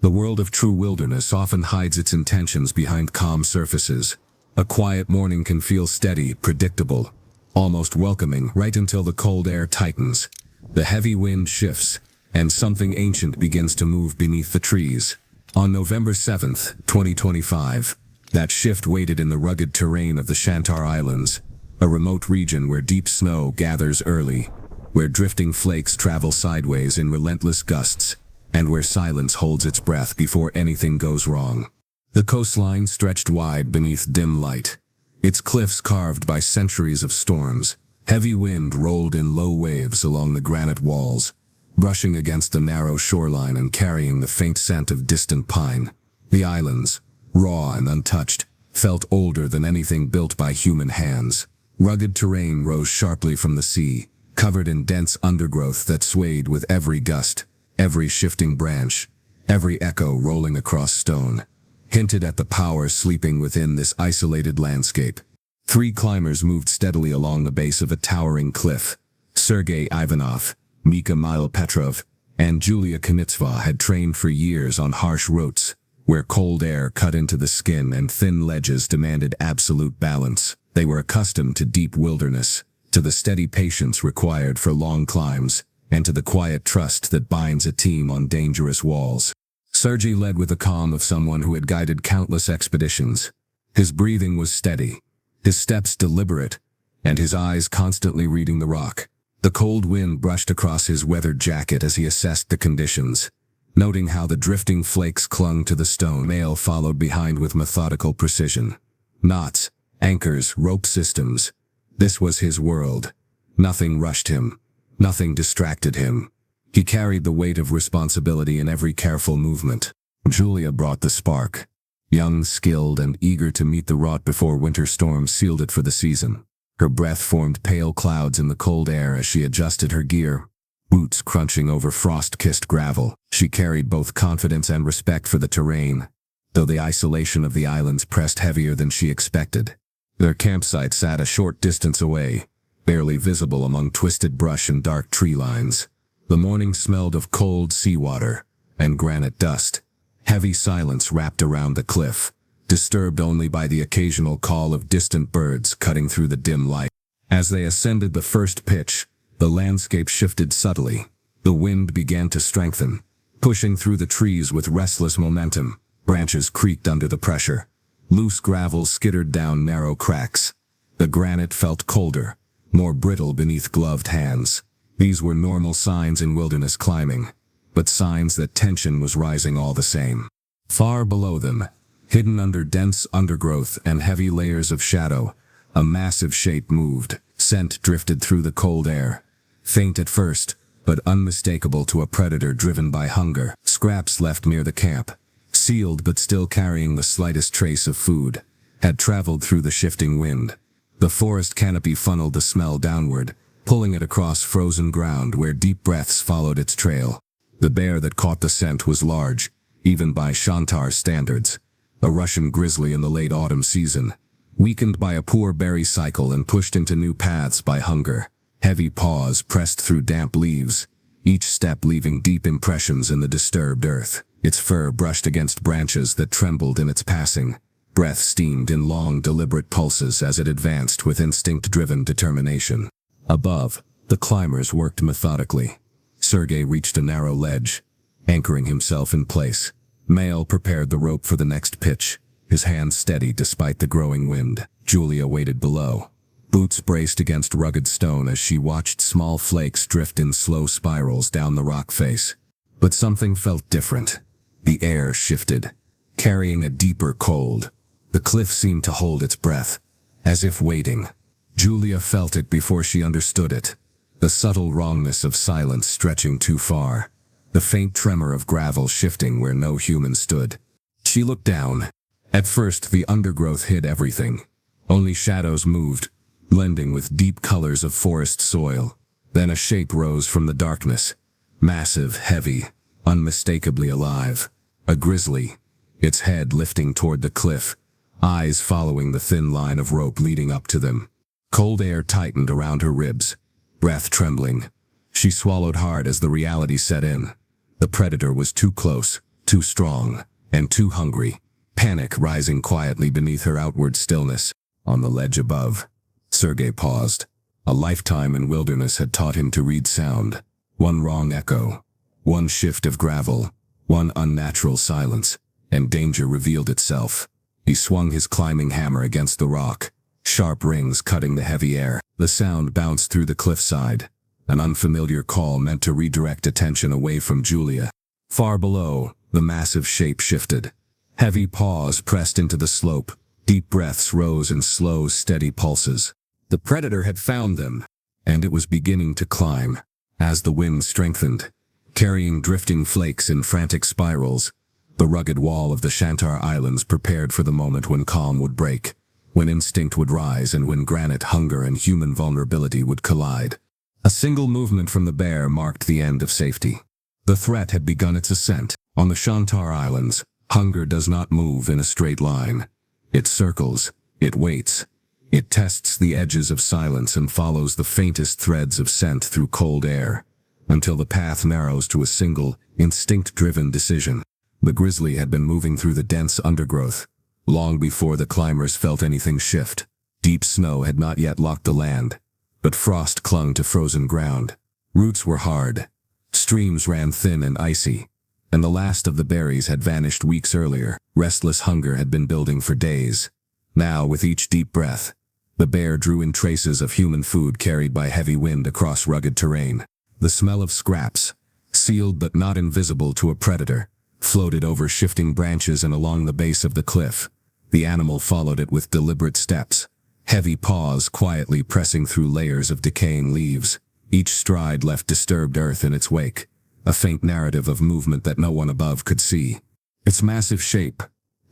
The world of true wilderness often hides its intentions behind calm surfaces. A quiet morning can feel steady, predictable, almost welcoming, right until the cold air tightens. The heavy wind shifts, and something ancient begins to move beneath the trees. On November 7th, 2025, that shift waited in the rugged terrain of the Shantar Islands, a remote region where deep snow gathers early, where drifting flakes travel sideways in relentless gusts, and where silence holds its breath before anything goes wrong. The coastline stretched wide beneath dim light, its cliffs carved by centuries of storms. Heavy wind rolled in low waves along the granite walls, brushing against the narrow shoreline and carrying the faint scent of distant pine. The islands, raw and untouched, felt older than anything built by human hands. Rugged terrain rose sharply from the sea, covered in dense undergrowth that swayed with every gust. Every shifting branch, every echo rolling across stone, hinted at the power sleeping within this isolated landscape. 3 climbers moved steadily along the base of a towering cliff. Sergei Ivanov, Mika Petrov, and Julia Knitsva had trained for years on harsh routes, where cold air cut into the skin and thin ledges demanded absolute balance. They were accustomed to deep wilderness, to the steady patience required for long climbs, and to the quiet trust that binds a team on dangerous walls. Sergei led with the calm of someone who had guided countless expeditions. His breathing was steady, his steps deliberate, and his eyes constantly reading the rock. The cold wind brushed across his weathered jacket as he assessed the conditions, noting how the drifting flakes clung to the stone. Mail followed behind with methodical precision. Knots, anchors, rope systems. This was his world. Nothing rushed him. Nothing distracted him. He carried the weight of responsibility in every careful movement. Julia brought the spark, young, skilled, and eager to meet the rot before winter storms sealed it for the season. Her breath formed pale clouds in the cold air as she adjusted her gear, boots crunching over frost-kissed gravel. She carried both confidence and respect for the terrain, though the isolation of the islands pressed heavier than she expected. Their campsite sat a short distance away, barely visible among twisted brush and dark tree lines. The morning smelled of cold seawater and granite dust. Heavy silence wrapped around the cliff, disturbed only by the occasional call of distant birds cutting through the dim light. As they ascended the first pitch, the landscape shifted subtly. The wind began to strengthen, pushing through the trees with restless momentum. Branches creaked under the pressure. Loose gravel skittered down narrow cracks. The granite felt colder, more brittle beneath gloved hands. These were normal signs in wilderness climbing, but signs that tension was rising all the same. Far below them, hidden under dense undergrowth and heavy layers of shadow, a massive shape moved. Scent drifted through the cold air, faint at first, but unmistakable to a predator driven by hunger. Scraps left near the camp, sealed but still carrying the slightest trace of food, had traveled through the shifting wind. The forest canopy funneled the smell downward, pulling it across frozen ground where deep breaths followed its trail. The bear that caught the scent was large, even by Shantar's standards. A Russian grizzly in the late autumn season, weakened by a poor berry cycle and pushed into new paths by hunger. Heavy paws pressed through damp leaves, each step leaving deep impressions in the disturbed earth. Its fur brushed against branches that trembled in its passing. Breath steamed in long, deliberate pulses as it advanced with instinct-driven determination. Above, the climbers worked methodically. Sergei reached a narrow ledge, anchoring himself in place. Mael prepared the rope for the next pitch, his hands steady despite the growing wind. Julia waited below, boots braced against rugged stone as she watched small flakes drift in slow spirals down the rock face. But something felt different. The air shifted, carrying a deeper cold. The cliff seemed to hold its breath, as if waiting. Julia felt it before she understood it. The subtle wrongness of silence stretching too far. The faint tremor of gravel shifting where no human stood. She looked down. At first, the undergrowth hid everything. Only shadows moved, blending with deep colors of forest soil. Then a shape rose from the darkness. Massive, heavy, unmistakably alive. A grizzly, its head lifting toward the cliff, eyes following the thin line of rope leading up to them. Cold air tightened around her ribs, breath trembling. She swallowed hard as the reality set in. The predator was too close, too strong, and too hungry. Panic rising quietly beneath her outward stillness. On the ledge above, Sergei paused. A lifetime in wilderness had taught him to read sound. One wrong echo, one shift of gravel, one unnatural silence, and danger revealed itself. He swung his climbing hammer against the rock, sharp rings cutting the heavy air. The sound bounced through the cliffside, an unfamiliar call meant to redirect attention away from Julia. Far below, the massive shape shifted. Heavy paws pressed into the slope. Deep breaths rose in slow, steady pulses. The predator had found them, and it was beginning to climb. As the wind strengthened, carrying drifting flakes in frantic spirals, the rugged wall of the Shantar Islands prepared for the moment when calm would break, when instinct would rise, and when granite hunger and human vulnerability would collide. A single movement from the bear marked the end of safety. The threat had begun its ascent. On the Shantar Islands, hunger does not move in a straight line. It circles, it waits, it tests the edges of silence and follows the faintest threads of scent through cold air, until the path narrows to a single, instinct-driven decision. The grizzly had been moving through the dense undergrowth, long before the climbers felt anything shift. Deep snow had not yet locked the land, but frost clung to frozen ground. Roots were hard, streams ran thin and icy, and the last of the berries had vanished weeks earlier. Restless hunger had been building for days. Now, with each deep breath, the bear drew in traces of human food carried by heavy wind across rugged terrain. The smell of scraps, sealed but not invisible to a predator, floated over shifting branches and along the base of the cliff. The animal followed it with deliberate steps, heavy paws quietly pressing through layers of decaying leaves. Each stride left disturbed earth in its wake, a faint narrative of movement that no one above could see. Its massive shape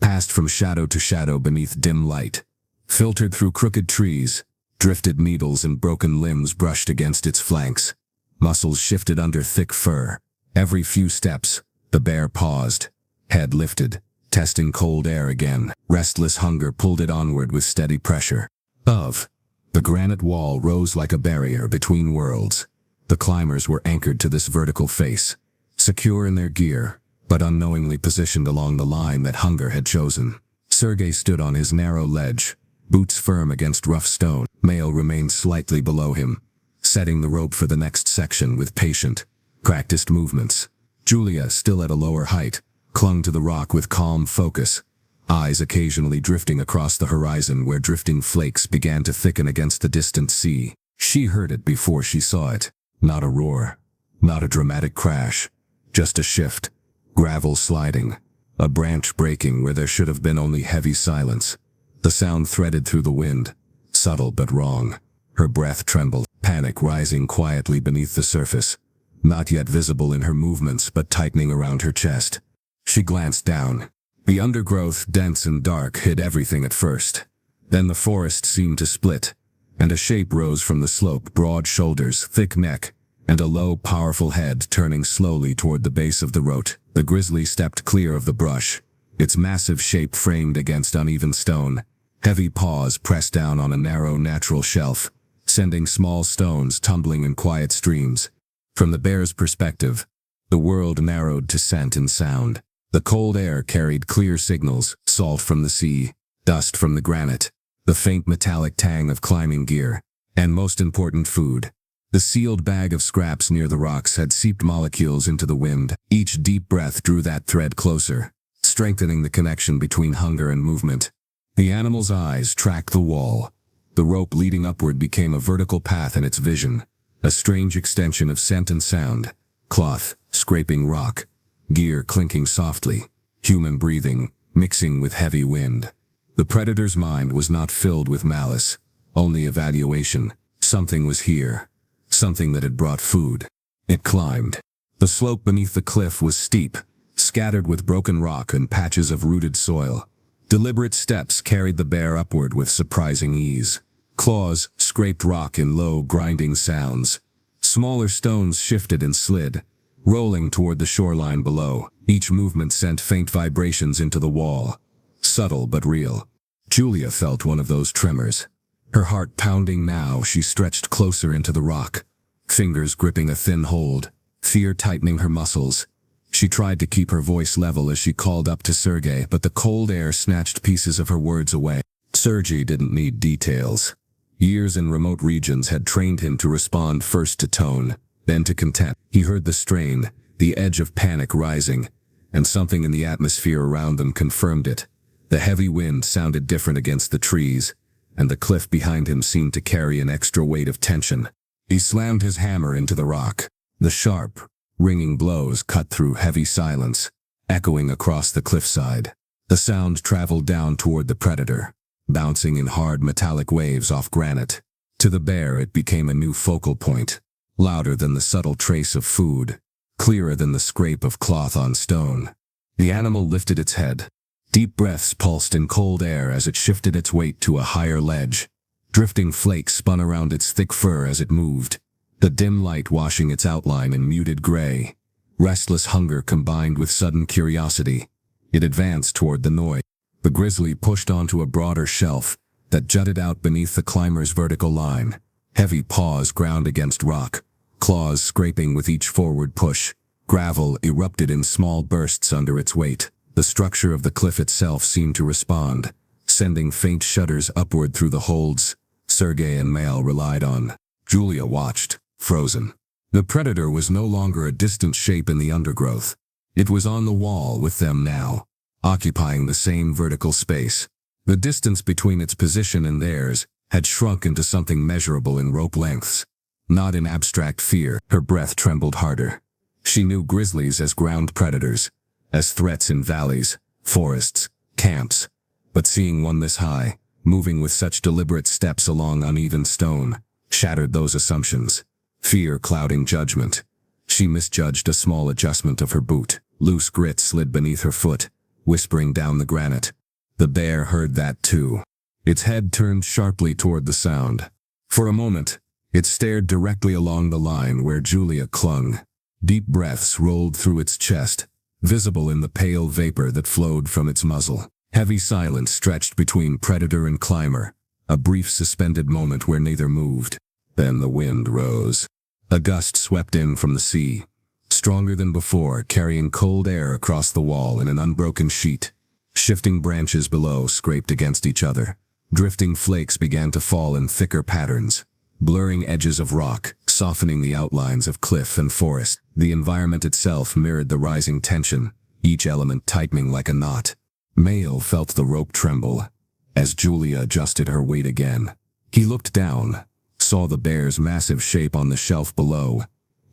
passed from shadow to shadow beneath dim light, filtered through crooked trees. Drifted needles and broken limbs brushed against its flanks. Muscles shifted under thick fur. Every few steps, the bear paused, head lifted, testing cold air again. Restless hunger pulled it onward with steady pressure. Above, the granite wall rose like a barrier between worlds. The climbers were anchored to this vertical face, secure in their gear, but unknowingly positioned along the line that hunger had chosen. Sergei stood on his narrow ledge, boots firm against rough stone. Mail remained slightly below him, setting the rope for the next section with patient, practiced movements. Julia, still at a lower height, clung to the rock with calm focus, eyes occasionally drifting across the horizon where drifting flakes began to thicken against the distant sea. She heard it before she saw it. Not a roar, not a dramatic crash, just a shift. Gravel sliding, a branch breaking where there should have been only heavy silence. The sound threaded through the wind, subtle but wrong. Her breath trembled, panic rising quietly beneath the surface, not yet visible in her movements but tightening around her chest. She glanced down. The undergrowth, dense and dark, hid everything at first. Then the forest seemed to split, and a shape rose from the slope, broad shoulders, thick neck, and a low, powerful head turning slowly toward the base of the rote. The grizzly stepped clear of the brush, its massive shape framed against uneven stone. Heavy paws pressed down on a narrow, natural shelf, sending small stones tumbling in quiet streams. From the bear's perspective, the world narrowed to scent and sound. The cold air carried clear signals, salt from the sea, dust from the granite, the faint metallic tang of climbing gear, and most important, food. The sealed bag of scraps near the rocks had seeped molecules into the wind. Each deep breath drew that thread closer, strengthening the connection between hunger and movement. The animal's eyes tracked the wall. The rope leading upward became a vertical path in its vision, a strange extension of scent and sound. Cloth, scraping rock, gear clinking softly, human breathing, mixing with heavy wind. The predator's mind was not filled with malice, only evaluation. Something was here, something that had brought food. It climbed. The slope beneath the cliff was steep, scattered with broken rock and patches of rooted soil. Deliberate steps carried the bear upward with surprising ease. Claws scraped rock in low, grinding sounds. Smaller stones shifted and slid, rolling toward the shoreline below. Each movement sent faint vibrations into the wall, subtle but real. Julia felt one of those tremors. Her heart pounding now, she stretched closer into the rock, fingers gripping a thin hold, fear tightening her muscles. She tried to keep her voice level as she called up to Sergei, but the cold air snatched pieces of her words away. Sergei didn't need details. Years in remote regions had trained him to respond first to tone, then to content. He heard the strain, the edge of panic rising, and something in the atmosphere around them confirmed it. The heavy wind sounded different against the trees, and the cliff behind him seemed to carry an extra weight of tension. He slammed his hammer into the rock. The sharp, ringing blows cut through heavy silence, echoing across the cliffside. The sound traveled down toward the predator, bouncing in hard metallic waves off granite. To the bear it became a new focal point, louder than the subtle trace of food, clearer than the scrape of cloth on stone. The animal lifted its head. Deep breaths pulsed in cold air as it shifted its weight to a higher ledge. Drifting flakes spun around its thick fur as it moved, the dim light washing its outline in muted gray. Restless hunger combined with sudden curiosity. It advanced toward the noise. The grizzly pushed onto a broader shelf that jutted out beneath the climber's vertical line. Heavy paws ground against rock, claws scraping with each forward push. Gravel erupted in small bursts under its weight. The structure of the cliff itself seemed to respond, sending faint shudders upward through the holds Sergei and Mael relied on. Julia watched, frozen. The predator was no longer a distant shape in the undergrowth. It was on the wall with them now, occupying the same vertical space. The distance between its position and theirs had shrunk into something measurable in rope lengths. Not in abstract fear. Her breath trembled harder. She knew grizzlies as ground predators, as threats in valleys, forests, camps. But seeing one this high, moving with such deliberate steps along uneven stone, shattered those assumptions. Fear clouding judgment. She misjudged a small adjustment of her boot. Loose grit slid beneath her foot, whispering down the granite. The bear heard that too. Its head turned sharply toward the sound. For a moment, it stared directly along the line where Julia clung. Deep breaths rolled through its chest, visible in the pale vapor that flowed from its muzzle. Heavy silence stretched between predator and climber, a brief suspended moment where neither moved. Then the wind rose. A gust swept in from the sea, stronger than before, carrying cold air across the wall in an unbroken sheet. Shifting branches below scraped against each other. Drifting flakes began to fall in thicker patterns, blurring edges of rock, softening the outlines of cliff and forest. The environment itself mirrored the rising tension, each element tightening like a knot. Mael felt the rope tremble as Julia adjusted her weight again. He looked down, saw the bear's massive shape on the shelf below,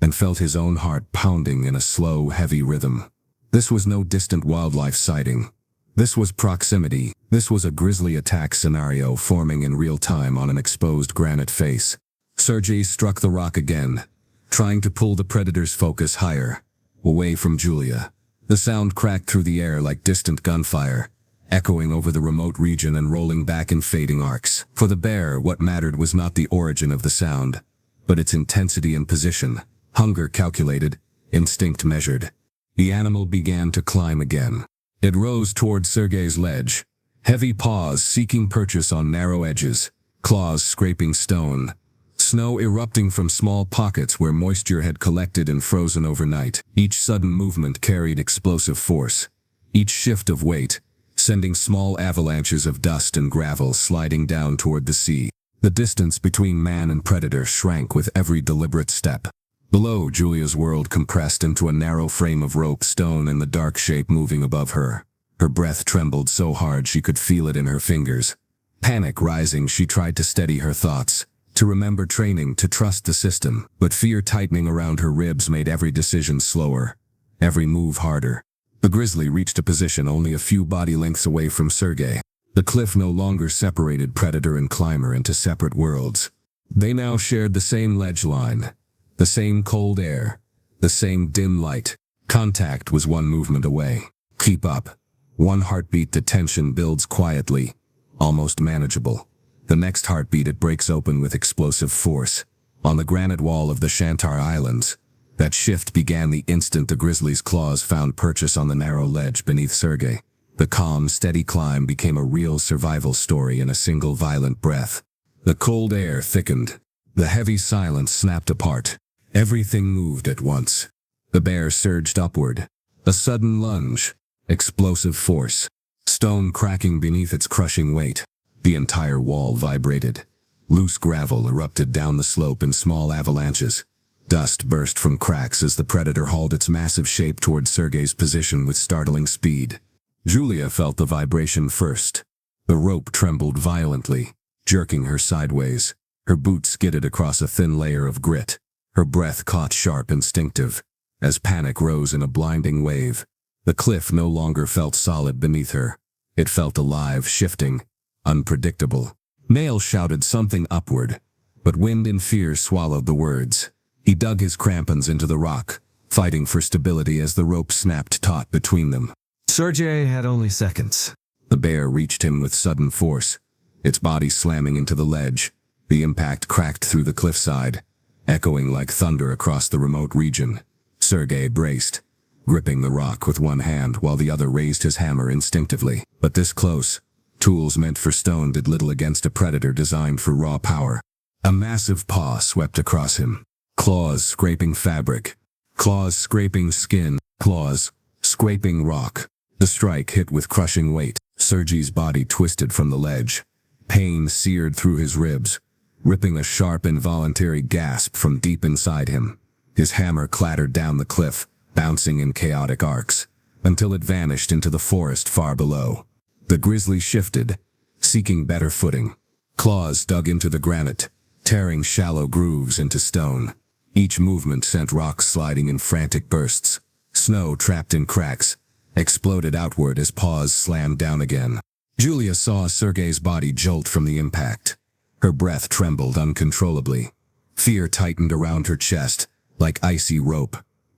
and felt his own heart pounding in a slow, heavy rhythm. This was no distant wildlife sighting. This was proximity. This was a grizzly attack scenario forming in real time on an exposed granite face. Sergei struck the rock again, trying to pull the predator's focus higher, away from Julia. The sound cracked through the air like distant gunfire, echoing over the remote region and rolling back in fading arcs. For the bear, what mattered was not the origin of the sound, but its intensity and position. Hunger calculated, instinct measured. The animal began to climb again. It rose toward Sergei's ledge, heavy paws seeking purchase on narrow edges, claws scraping stone, snow erupting from small pockets where moisture had collected and frozen overnight. Each sudden movement carried explosive force. Each shift of weight, sending small avalanches of dust and gravel sliding down toward the sea. The distance between man and predator shrank with every deliberate step. Below, Julia's world compressed into a narrow frame of rope stone and the dark shape moving above her. Her breath trembled so hard she could feel it in her fingers. Panic rising, she tried to steady her thoughts, to remember training, to trust the system. But fear tightening around her ribs made every decision slower, every move harder. The grizzly reached a position only a few body lengths away from Sergei. The cliff no longer separated predator and climber into separate worlds. They now shared the same ledge line, the same cold air, the same dim light. Contact was one movement away. Keep up. One heartbeat, the tension builds quietly, almost manageable. The next heartbeat, it breaks open with explosive force. On the granite wall of the Shantar Islands, that shift began the instant the grizzly's claws found purchase on the narrow ledge beneath Sergei. The calm, steady climb became a real survival story in a single violent breath. The cold air thickened. The heavy silence snapped apart. Everything moved at once. The bear surged upward, A sudden lunge. Explosive force. Stone cracking beneath its crushing weight. The entire wall vibrated. Loose gravel erupted down the slope in small avalanches. Dust burst from cracks as the predator hauled its massive shape toward Sergei's position with startling speed. Julia felt the vibration first. The rope trembled violently, jerking her sideways. Her boots skidded across a thin layer of grit. Her breath caught sharp, instinctive, as panic rose in a blinding wave. The cliff no longer felt solid beneath her. It felt alive, shifting, unpredictable. Mael shouted something upward, but wind and fear swallowed the words. He dug his crampons into the rock, fighting for stability as the rope snapped taut between them. Sergei had only seconds. The bear reached him with sudden force, its body slamming into the ledge. The impact cracked through the cliffside, echoing like thunder across the remote region. Sergei braced, gripping the rock with one hand while the other raised his hammer instinctively. But this close, tools meant for stone did little against a predator designed for raw power. A massive paw swept across him, claws scraping fabric, claws scraping skin, claws scraping rock. The strike hit with crushing weight. Sergei's body twisted from the ledge. Pain seared through his ribs, ripping a sharp, involuntary gasp from deep inside him. His hammer clattered down the cliff, bouncing in chaotic arcs, until it vanished into the forest far below. The Grizzly shifted, seeking better footing. Claws dug into the granite, tearing shallow grooves into stone. Each movement sent rocks sliding in frantic bursts. Snow trapped in cracks exploded outward as paws slammed down again. Julia saw Sergei's body jolt from the impact. Her breath trembled uncontrollably. Fear tightened around her chest, like icy rope.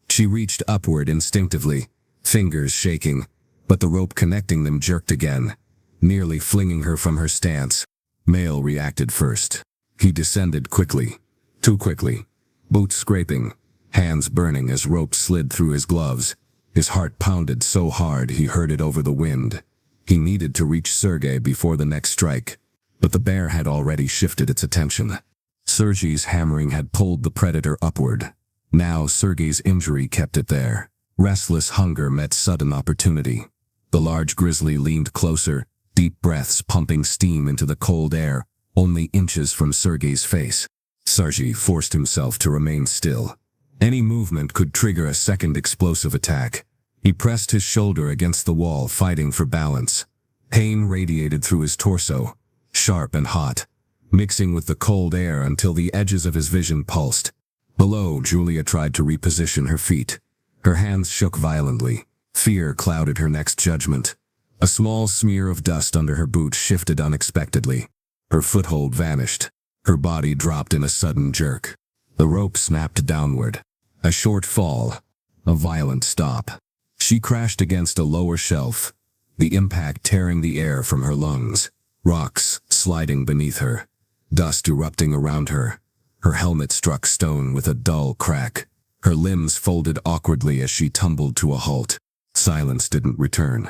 She reached upward instinctively, fingers shaking, but the rope connecting them jerked again, nearly flinging her from her stance. Mael reacted first. He descended quickly, too quickly, boots scraping, hands burning as rope slid through his gloves. His heart pounded so hard he heard it over the wind. He needed to reach Sergei before the next strike, but the bear had already shifted its attention. Sergei's hammering had pulled the predator upward. Now Sergei's injury kept it there. Restless hunger met sudden opportunity. The large grizzly leaned closer, deep breaths pumping steam into the cold air, only inches from Sergei's face. Sergei forced himself to remain still. Any movement could trigger a second explosive attack. He pressed his shoulder against the wall, fighting for balance. Pain radiated through his torso, sharp and hot, mixing with the cold air until the edges of his vision pulsed. Below, Julia tried to reposition her feet. Her hands shook violently. Fear clouded her next judgment. A small smear of dust under her boot shifted unexpectedly. Her foothold vanished. Her body dropped in a sudden jerk. The rope snapped downward. A short fall. A violent stop. She crashed against a lower shelf, the impact tearing the air from her lungs. Rocks sliding beneath her. Dust erupting around her. Her helmet struck stone with a dull crack. Her limbs folded awkwardly as she tumbled to a halt. Silence didn't return.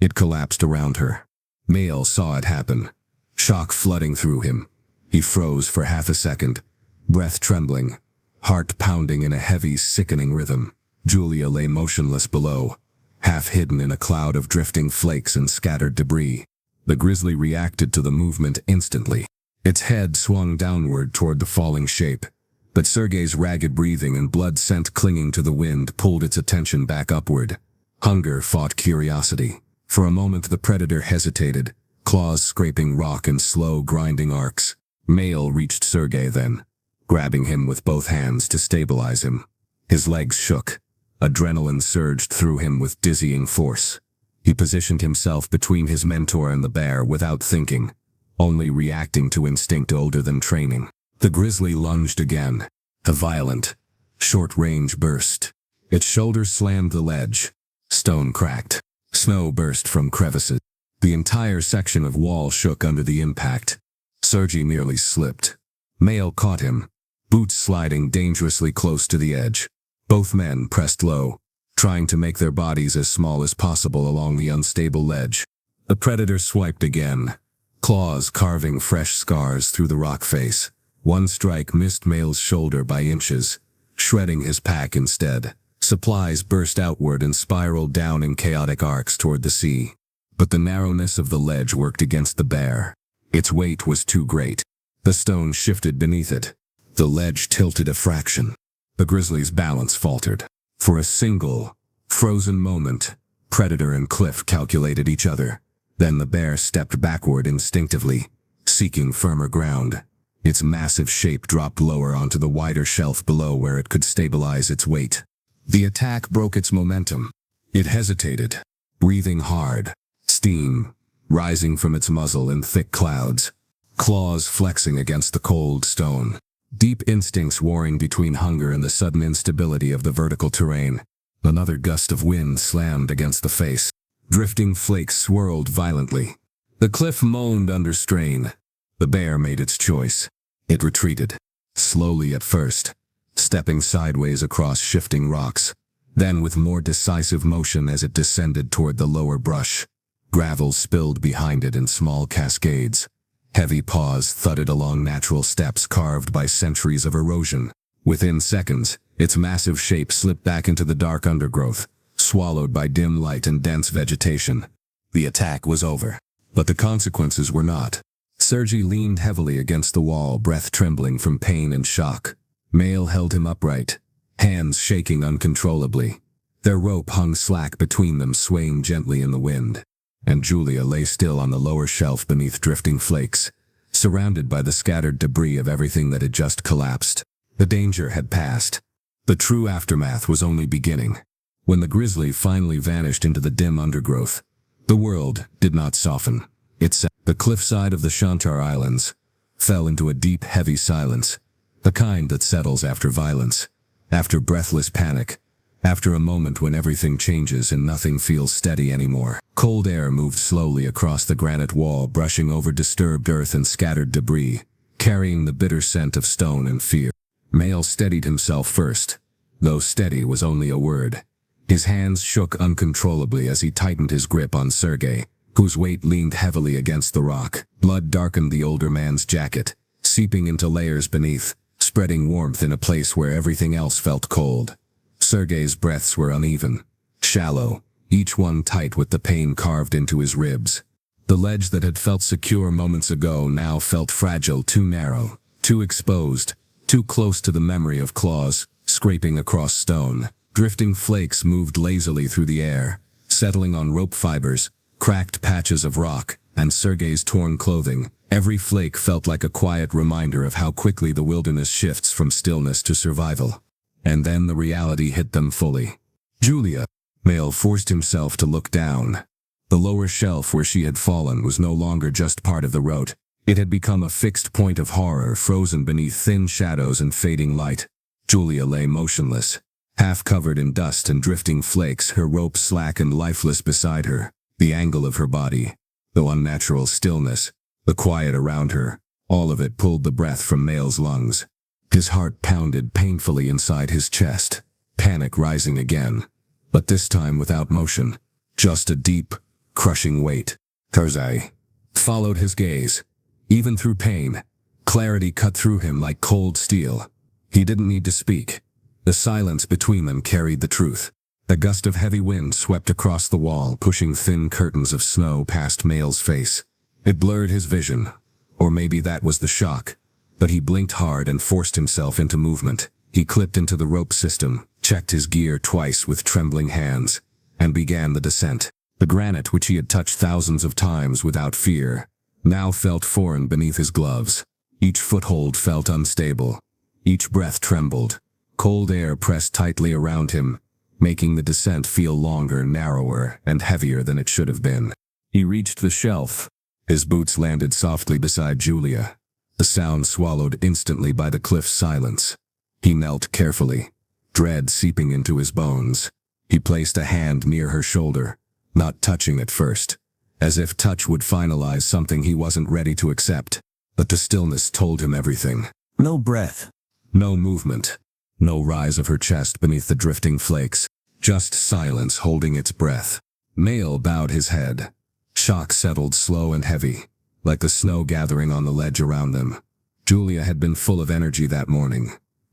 It collapsed around her. Mael saw it happen. Shock flooding through him. He froze for half a second, breath trembling, heart pounding in a heavy, sickening rhythm. Julia lay motionless below, half hidden in a cloud of drifting flakes and scattered debris. The grizzly reacted to the movement instantly. Its head swung downward toward the falling shape, but Sergei's ragged breathing and blood scent clinging to the wind pulled its attention back upward. Hunger fought curiosity. For a moment the predator hesitated, claws scraping rock in slow, grinding arcs. Mael reached Sergei then, grabbing him with both hands to stabilize him. His legs shook. Adrenaline surged through him with dizzying force. He positioned himself between his mentor and the bear without thinking, only reacting to instinct older than training. The grizzly lunged again, a violent, short-range burst. Its shoulder slammed the ledge. Stone cracked. Snow burst from crevices. The entire section of wall shook under the impact. Sergei nearly slipped. Mael caught him, boots sliding dangerously close to the edge. Both men pressed low, trying to make their bodies as small as possible along the unstable ledge. The predator swiped again, claws carving fresh scars through the rock face. One strike missed Mael's shoulder by inches, shredding his pack instead. Supplies burst outward and spiraled down in chaotic arcs toward the sea. But the narrowness of the ledge worked against the bear. Its weight was too great. The stone shifted beneath it. The ledge tilted a fraction. The grizzly's balance faltered. For a single, frozen moment, predator and cliff calculated each other. Then the bear stepped backward instinctively, seeking firmer ground. Its massive shape dropped lower onto the wider shelf below where it could stabilize its weight. The attack broke its momentum. It hesitated, breathing hard, steam rising from its muzzle in thick clouds, claws flexing against the cold stone. Deep instincts warring between hunger and the sudden instability of the vertical terrain. Another gust of wind slammed against the face. Drifting flakes swirled violently. The cliff moaned under strain. The bear made its choice. It retreated, slowly at first, stepping sideways across shifting rocks, then with more decisive motion as it descended toward the lower brush. Gravel spilled behind it in small cascades. Heavy paws thudded along natural steps carved by centuries of erosion. Within seconds, its massive shape slipped back into the dark undergrowth, swallowed by dim light and dense vegetation. The attack was over, but the consequences were not. Sergei leaned heavily against the wall, breath trembling from pain and shock. Mail held him upright, hands shaking uncontrollably. Their rope hung slack between them, swaying gently in the wind. And Julia lay still on the lower shelf beneath drifting flakes, surrounded by the scattered debris of everything that had just collapsed. The danger had passed. The true aftermath was only beginning. When the grizzly finally vanished into the dim undergrowth, the world did not soften. The cliffside of the Shantar Islands fell into a deep, heavy silence, the kind that settles after violence, after breathless panic, after a moment when everything changes and nothing feels steady anymore. Cold air moved slowly across the granite wall, brushing over disturbed earth and scattered debris, carrying the bitter scent of stone and fear. Mail steadied himself first, though steady was only a word. His hands shook uncontrollably as he tightened his grip on Sergei, whose weight leaned heavily against the rock. Blood darkened the older man's jacket, seeping into layers beneath, spreading warmth in a place where everything else felt cold. Sergei's breaths were uneven, shallow, each one tight with the pain carved into his ribs. The ledge that had felt secure moments ago now felt fragile, too narrow, too exposed, too close to the memory of claws scraping across stone. Drifting flakes moved lazily through the air, settling on rope fibers, cracked patches of rock, and Sergei's torn clothing. Every flake felt like a quiet reminder of how quickly the wilderness shifts from stillness to survival. And then the reality hit them fully. Julia. Mail forced himself to look down. The lower shelf where she had fallen was no longer just part of the road. It had become a fixed point of horror, frozen beneath thin shadows and fading light. Julia lay motionless, half covered in dust and drifting flakes, her rope slack and lifeless beside her. The angle of her body, the unnatural stillness, the quiet around her, all of it pulled the breath from Mail's lungs. His heart pounded painfully inside his chest, panic rising again, but this time without motion, just a deep, crushing weight. Sergei followed his gaze. Even through pain, clarity cut through him like cold steel. He didn't need to speak. The silence between them carried the truth. A gust of heavy wind swept across the wall, pushing thin curtains of snow past Mail's face. It blurred his vision, or maybe that was the shock. But he blinked hard and forced himself into movement. He clipped into the rope system, checked his gear twice with trembling hands, and began the descent. The granite, which he had touched thousands of times without fear, now felt foreign beneath his gloves. Each foothold felt unstable. Each breath trembled. Cold air pressed tightly around him, making the descent feel longer, narrower, and heavier than it should have been. He reached the shelf. His boots landed softly beside Julia, the sound swallowed instantly by the cliff's silence. He knelt carefully, dread seeping into his bones. He placed a hand near her shoulder, not touching at first, as if touch would finalize something he wasn't ready to accept. But the stillness told him everything. No breath. No movement. No rise of her chest beneath the drifting flakes. Just silence holding its breath. Mail bowed his head. Shock settled slow and heavy, like the snow gathering on the ledge around them. Julia had been full of energy that morning.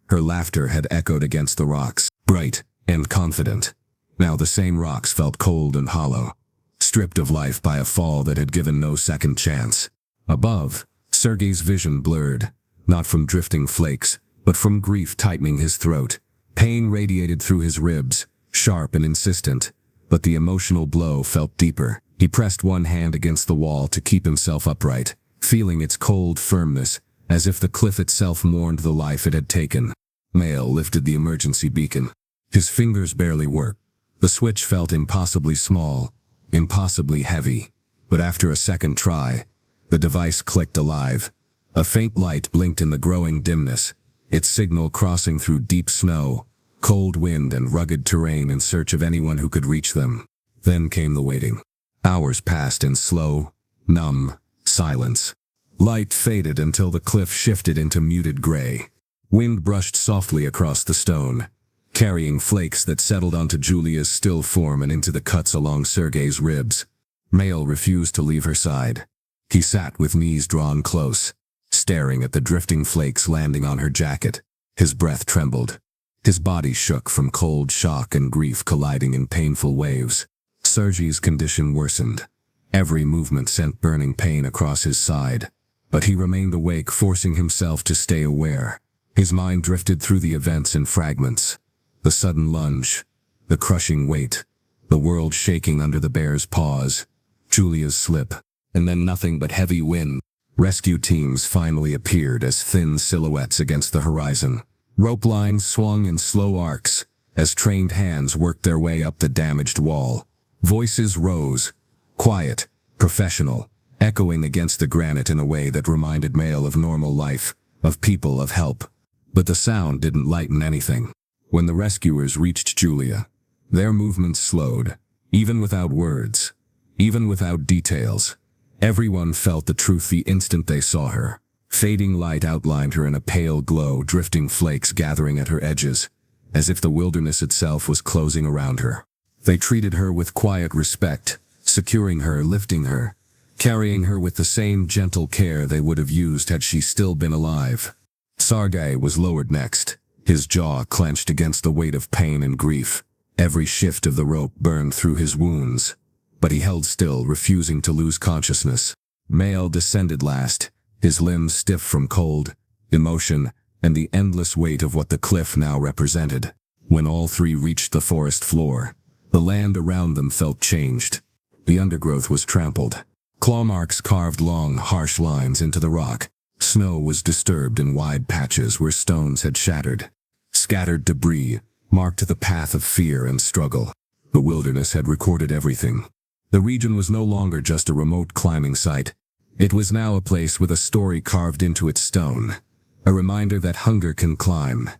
Her laughter had echoed against the rocks, bright, and confident. Now the same rocks felt cold and hollow, stripped of life by a fall that had given no second chance. Above, Sergei's vision blurred, not from drifting flakes, but from grief tightening his throat. Pain radiated through his ribs, sharp and insistent, but the emotional blow felt deeper. He pressed one hand against the wall to keep himself upright, feeling its cold firmness, as if the cliff itself mourned the life it had taken. Mail lifted the emergency beacon. His fingers barely worked. The switch felt impossibly small, impossibly heavy, but after a second try, the device clicked alive. A faint light blinked in the growing dimness, its signal crossing through deep snow, cold wind and rugged terrain in search of anyone who could reach them. Then came the waiting. Hours passed in slow, numb silence. Light faded until the cliff shifted into muted gray. Wind brushed softly across the stone, carrying flakes that settled onto Julia's still form and into the cuts along Sergei's ribs. Mail refused to leave her side. He sat with knees drawn close, staring at the drifting flakes landing on her jacket. His breath trembled. His body shook from cold shock and grief colliding in painful waves. Sergei's condition worsened. Every movement sent burning pain across his side, but he remained awake, forcing himself to stay aware. His mind drifted through the events in fragments. The sudden lunge, the crushing weight, the world shaking under the bear's paws, Julia's slip, and then nothing but heavy wind. Rescue teams finally appeared as thin silhouettes against the horizon. Rope lines swung in slow arcs as trained hands worked their way up the damaged wall. Voices rose, quiet, professional, echoing against the granite in a way that reminded Mail of normal life, of people, of help. But the sound didn't lighten anything. When the rescuers reached Julia, their movements slowed, even without words, even without details. Everyone felt the truth the instant they saw her. Fading light outlined her in a pale glow, drifting flakes gathering at her edges, as if the wilderness itself was closing around her. They treated her with quiet respect, securing her, lifting her, carrying her with the same gentle care they would have used had she still been alive. Sergei was lowered next, his jaw clenched against the weight of pain and grief. Every shift of the rope burned through his wounds, but he held still, refusing to lose consciousness. Mail descended last, his limbs stiff from cold, emotion, and the endless weight of what the cliff now represented. When all three reached the forest floor, the land around them felt changed. The undergrowth was trampled. Claw marks carved long, harsh lines into the rock. Snow was disturbed in wide patches where stones had shattered. Scattered debris marked the path of fear and struggle. The wilderness had recorded everything. The region was no longer just a remote climbing site. It was now a place with a story carved into its stone. A reminder that hunger can climb,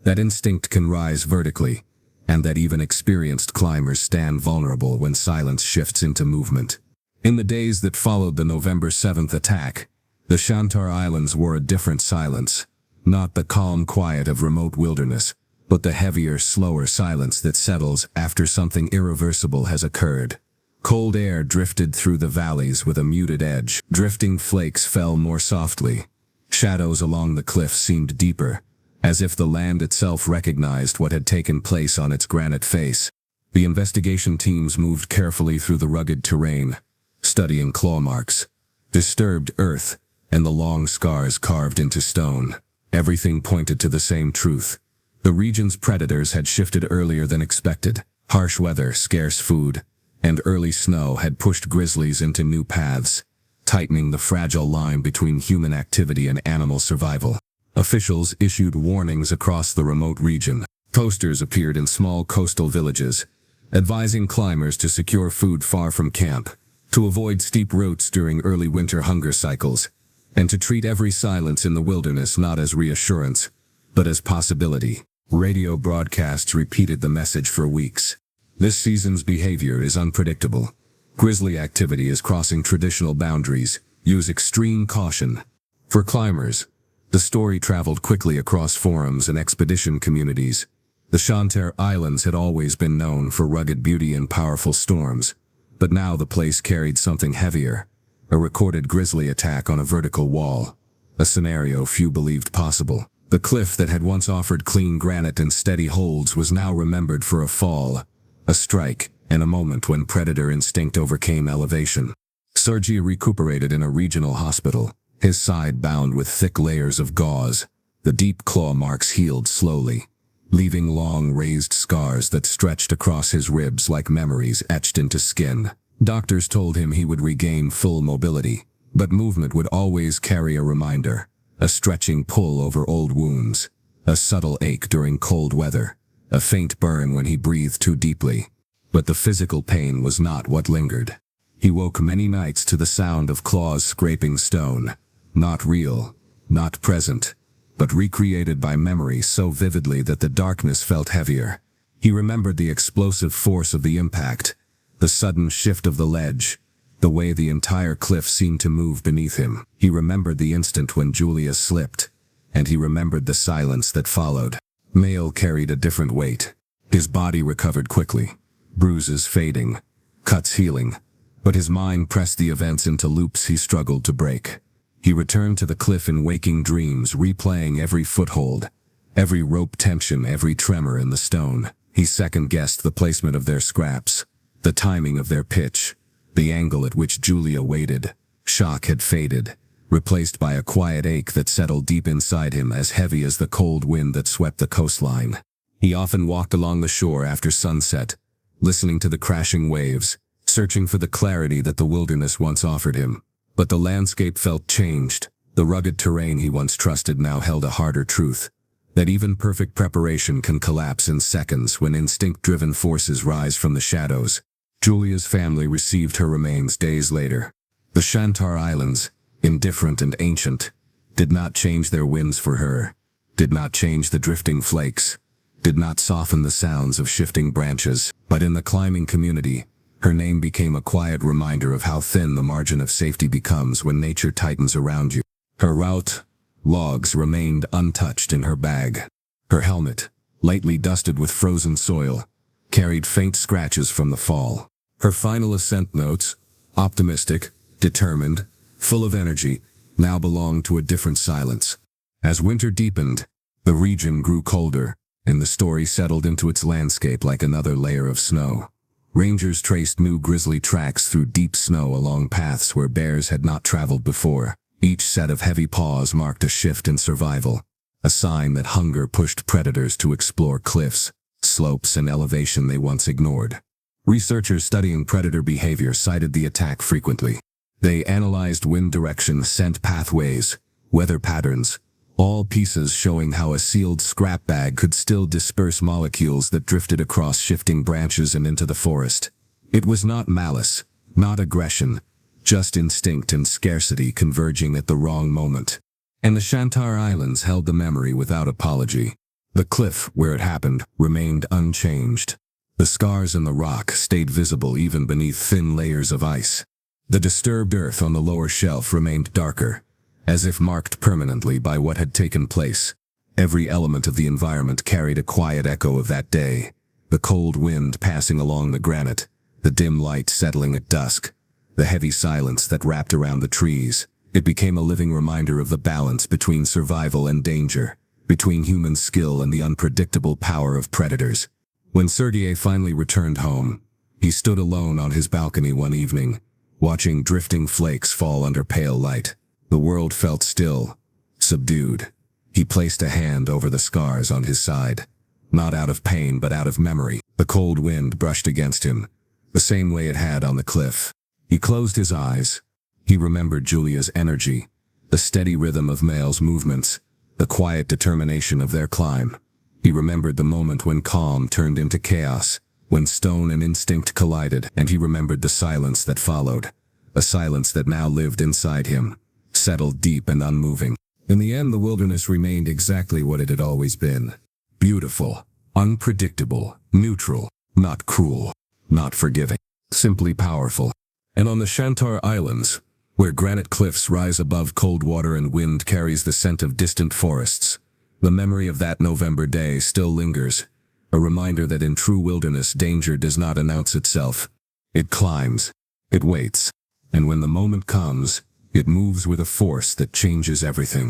that instinct can rise vertically, and that even experienced climbers stand vulnerable when silence shifts into movement. In the days that followed the November 7th attack, the Shantar Islands wore a different silence. Not the calm quiet of remote wilderness, but the heavier, slower silence that settles after something irreversible has occurred. Cold air drifted through the valleys with a muted edge. Drifting flakes fell more softly. Shadows along the cliff seemed deeper, as if the land itself recognized what had taken place on its granite face. The investigation teams moved carefully through the rugged terrain, studying claw marks, disturbed earth, and the long scars carved into stone. Everything pointed to the same truth. The region's predators had shifted earlier than expected. Harsh weather, scarce food, and early snow had pushed grizzlies into new paths, tightening the fragile line between human activity and animal survival. Officials issued warnings across the remote region. Posters appeared in small coastal villages, advising climbers to secure food far from camp, to avoid steep routes during early winter hunger cycles, and to treat every silence in the wilderness not as reassurance, but as possibility. Radio broadcasts repeated the message for weeks. This season's behavior is unpredictable. Grizzly activity is crossing traditional boundaries. Use extreme caution. For climbers, the story traveled quickly across forums and expedition communities. The Shantar Islands had always been known for rugged beauty and powerful storms, but now the place carried something heavier. A recorded grizzly attack on a vertical wall, a scenario few believed possible. The cliff that had once offered clean granite and steady holds was now remembered for a fall, a strike, and a moment when predator instinct overcame elevation. Sergei recuperated in a regional hospital, his side bound with thick layers of gauze. The deep claw marks healed slowly, leaving long raised scars that stretched across his ribs like memories etched into skin. Doctors told him he would regain full mobility, but movement would always carry a reminder, a stretching pull over old wounds, a subtle ache during cold weather, a faint burn when he breathed too deeply. But the physical pain was not what lingered. He woke many nights to the sound of claws scraping stone, not real, not present, but recreated by memory so vividly that the darkness felt heavier. He remembered the explosive force of the impact, the sudden shift of the ledge, the way the entire cliff seemed to move beneath him. He remembered the instant when Julia slipped, and he remembered the silence that followed. Mail carried a different weight. His body recovered quickly, bruises fading, cuts healing, but his mind pressed the events into loops he struggled to break. He returned to the cliff in waking dreams, replaying every foothold, every rope tension, every tremor in the stone. He second-guessed the placement of their scraps, the timing of their pitch, the angle at which Julia waited. Shock had faded, replaced by a quiet ache that settled deep inside him, as heavy as the cold wind that swept the coastline. He often walked along the shore after sunset, listening to the crashing waves, searching for the clarity that the wilderness once offered him. But the landscape felt changed. The rugged terrain he once trusted now held a harder truth, that even perfect preparation can collapse in seconds when instinct-driven forces rise from the shadows. Julia's family received her remains days later. The Shantar Islands, indifferent and ancient, did not change their winds for her, did not change the drifting flakes, did not soften the sounds of shifting branches. But in the climbing community, her name became a quiet reminder of how thin the margin of safety becomes when nature tightens around you. Her route logs remained untouched in her bag. Her helmet, lightly dusted with frozen soil, carried faint scratches from the fall. Her final ascent notes, optimistic, determined, full of energy, now belonged to a different silence. As winter deepened, the region grew colder, and the story settled into its landscape like another layer of snow. Rangers traced new grizzly tracks through deep snow along paths where bears had not traveled before. Each set of heavy paws marked a shift in survival, a sign that hunger pushed predators to explore cliffs, slopes, and elevation they once ignored. Researchers studying predator behavior cited the attack frequently. They analyzed wind direction, scent pathways, weather patterns, all pieces showing how a sealed scrap bag could still disperse molecules that drifted across shifting branches and into the forest. It was not malice, not aggression, just instinct and scarcity converging at the wrong moment. And the Shantar Islands held the memory without apology. The cliff, where it happened, remained unchanged. The scars in the rock stayed visible even beneath thin layers of ice. The disturbed earth on the lower shelf remained darker, as if marked permanently by what had taken place. Every element of the environment carried a quiet echo of that day. The cold wind passing along the granite, the dim light settling at dusk, the heavy silence that wrapped around the trees. It became a living reminder of the balance between survival and danger, between human skill and the unpredictable power of predators. When Sergei finally returned home, he stood alone on his balcony one evening, watching drifting flakes fall under pale light. The world felt still, subdued. He placed a hand over the scars on his side, not out of pain but out of memory. The cold wind brushed against him, the same way it had on the cliff. He closed his eyes. He remembered Julia's energy, the steady rhythm of Mael's movements, the quiet determination of their climb. He remembered the moment when calm turned into chaos, when stone and instinct collided, and he remembered the silence that followed, a silence that now lived inside him, settled deep and unmoving. In the end, the wilderness remained exactly what it had always been. Beautiful, unpredictable, neutral, not cruel, not forgiving, simply powerful. And on the Shantar Islands, where granite cliffs rise above cold water and wind carries the scent of distant forests, the memory of that November day still lingers, a reminder that in true wilderness danger does not announce itself. It climbs, it waits, and when the moment comes, it moves with a force that changes everything.